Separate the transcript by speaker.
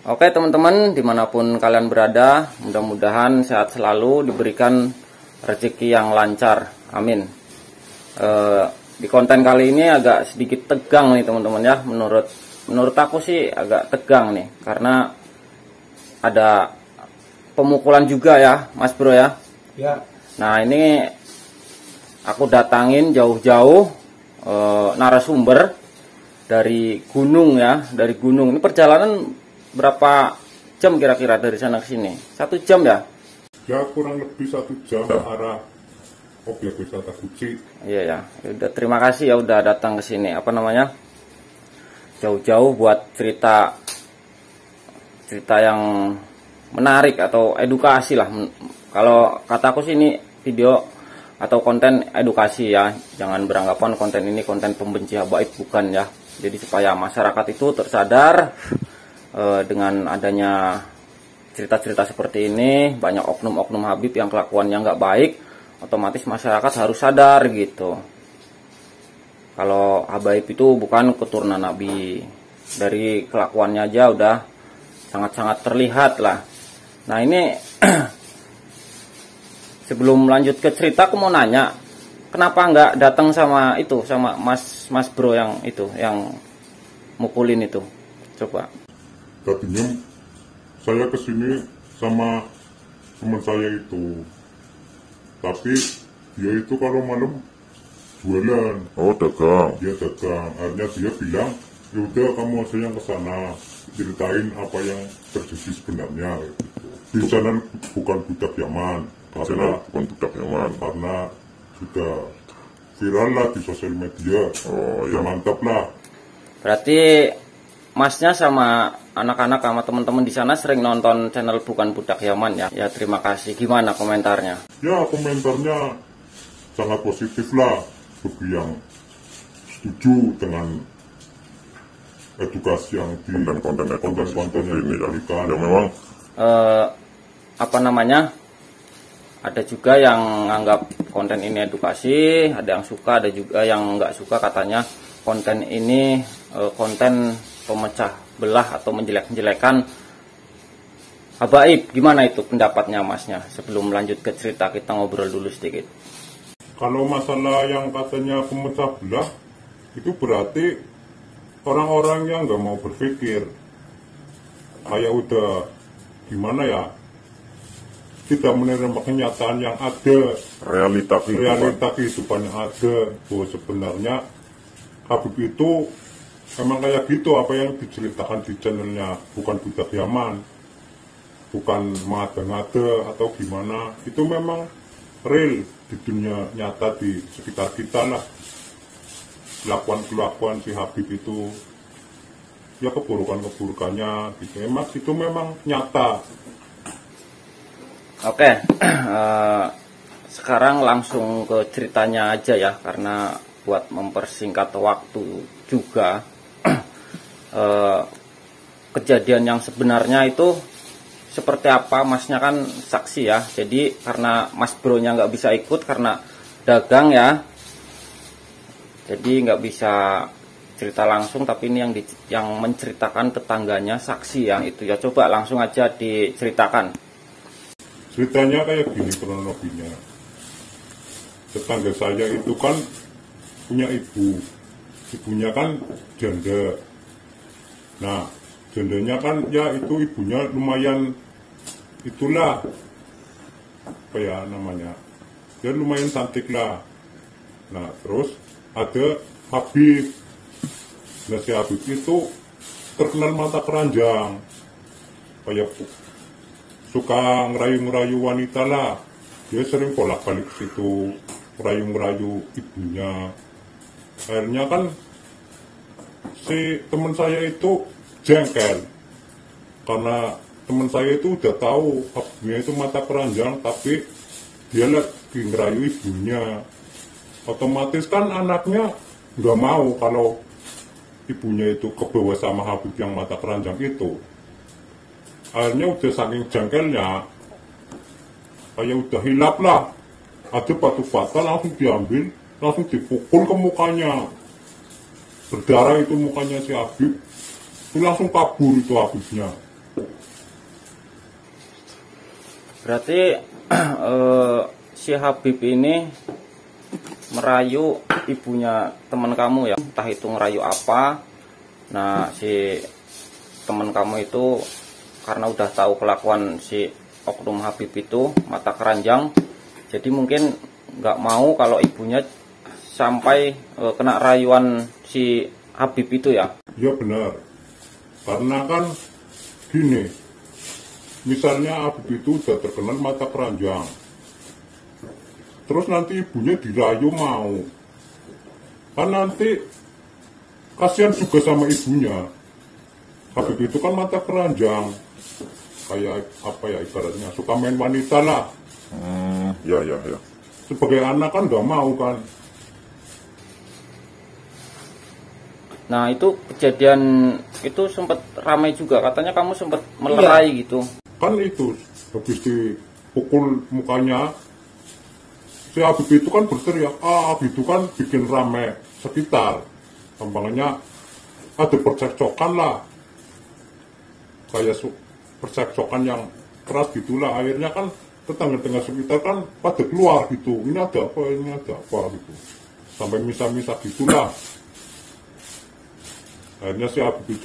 Speaker 1: Oke teman-teman, dimanapun kalian berada, mudah-mudahan sehat selalu, diberikan rezeki yang lancar, amin. Di konten kali ini agak sedikit tegang nih teman-teman ya, menurut aku sih agak tegang nih, karena ada pemukulan juga ya Mas Bro ya.
Speaker 2: Ya.
Speaker 1: Nah ini aku datangin jauh-jauh narasumber dari gunung ya, dari gunung. Ini perjalanan berapa jam kira-kira dari sana ke sini? 1 jam ya?
Speaker 2: Ya kurang lebih 1 jam ke arah objek wisata Guci.
Speaker 1: Iya ya. Udah terima kasih ya udah datang ke sini. Apa namanya? Jauh-jauh buat cerita yang menarik atau edukasi lah. Kalau kataku sih ini video atau konten edukasi ya. Jangan beranggapan konten ini konten pembenci habaib, bukan ya. Jadi supaya masyarakat itu tersadar dengan adanya cerita-cerita seperti ini, banyak oknum-oknum habib yang kelakuannya nggak baik, otomatis masyarakat harus sadar gitu. Kalau habaib itu bukan keturunan nabi, dari kelakuannya aja udah sangat-sangat terlihat lah. Nah ini sebelum lanjut ke cerita, aku mau nanya, kenapa nggak datang sama Mas Bro yang itu, yang mukulin itu? Coba.
Speaker 2: Tadinya saya kesini sama teman saya itu, tapi dia itu kalau malam jualan.
Speaker 3: Oh, dagang.
Speaker 2: Dia dagang. Akhirnya dia bilang, ya udah kamu aja yang kesana, ceritain apa yang terjadi sebenarnya. Gitu. Di sana bukan budak Yaman, karena sudah viral lah di sosial media.
Speaker 3: Oh
Speaker 2: ya,
Speaker 3: ya.
Speaker 2: mantap lah.
Speaker 1: Berarti Masnya sama anak-anak sama teman-teman di sana sering nonton channel Bukan Budak Yaman ya? Ya terima kasih. Gimana komentarnya?
Speaker 2: Ya komentarnya sangat positif lah, bagi yang setuju dengan edukasi yang di
Speaker 3: Konten-konten
Speaker 2: yang
Speaker 3: ini ya.
Speaker 2: diberikan.
Speaker 3: Ya memang
Speaker 1: Apa namanya? Ada juga yang anggap konten ini edukasi, ada yang suka, ada juga yang nggak suka, katanya konten ini konten pemecah belah atau menjelek-jelekan habaib. Gimana itu pendapatnya Masnya? Sebelum lanjut ke cerita, kita ngobrol dulu sedikit.
Speaker 2: Kalau masalah yang katanya pemecah belah, itu berarti orang-orang yang nggak mau berpikir, kayak udah gimana ya, tidak menerima kenyataan yang ada,
Speaker 3: realita
Speaker 2: kehidupan yang ada, bahwa sebenarnya Habib itu memang kayak gitu, apa yang diceritakan di channelnya Bukan Budak Yaman, bukan mengada-ngada atau gimana, itu memang real di dunia nyata di sekitar kita lah. Kelakuan si Habib itu, ya keburukannya gitu, itu memang nyata.
Speaker 1: Oke, sekarang langsung ke ceritanya aja ya, karena buat mempersingkat waktu juga. Kejadian yang sebenarnya itu seperti apa, Masnya kan saksi ya. Jadi karena Mas Bro-nya nggak bisa ikut karena dagang ya, jadi nggak bisa cerita langsung, tapi ini yang menceritakan tetangganya, saksi yang itu ya. Coba langsung aja diceritakan.
Speaker 2: Ceritanya kayak gini kronologinya. Tetangga saya itu kan punya ibunya kan janda. Nah, jandanya kan ya itu ibunya lumayan, itulah apa ya namanya, dia lumayan cantik lah. Nah terus ada Habib. Nah si Habib itu terkenal mata keranjang, kayak suka ngerayu-ngerayu wanita lah. Dia sering bolak-balik ke situ, ngerayu-ngerayu ibunya. Akhirnya kan si teman saya itu jengkel, karena teman saya itu udah tahu Habibnya itu mata keranjang, tapi dia lagi ngerayu ibunya. Otomatis kan anaknya nggak mau kalau ibunya itu kebawa sama Habib yang mata keranjang itu. Akhirnya udah saking jengkelnya, kayak udah hilap lah, ada batu bata langsung diambil, langsung dipukul ke mukanya. Berdarah itu mukanya si Habib, itu langsung kabur itu Habibnya.
Speaker 1: Berarti si Habib ini merayu ibunya teman kamu ya, entah itu ngerayu apa. Nah, si teman kamu itu karena udah tahu kelakuan si oknum Habib itu mata keranjang, jadi mungkin nggak mau kalau ibunya sampai kena rayuan si Habib itu ya.
Speaker 2: Ya benar, karena kan gini, misalnya Habib itu udah terkena mata keranjang, terus nanti ibunya dirayu mau, kan nanti kasihan juga sama ibunya. Habib itu kan mata keranjang, kayak apa ya, ibaratnya suka main wanita lah.
Speaker 3: Ya.
Speaker 2: Sebagai anak kan nggak mau kan.
Speaker 1: Nah, itu kejadian itu sempat ramai juga, katanya kamu sempat melerai gitu.
Speaker 2: Kan itu habis dipukul mukanya, si Habib itu kan berteriak, Habib itu kan bikin rame sekitar, gampangnya ada percekcokan lah, kayak percekcokan yang keras gitulah. Akhirnya kan tetangga-tetangga sekitar kan pada keluar gitu, ini ada apa gitu, sampai misah-misah gitulah. Akhirnya si Habib itu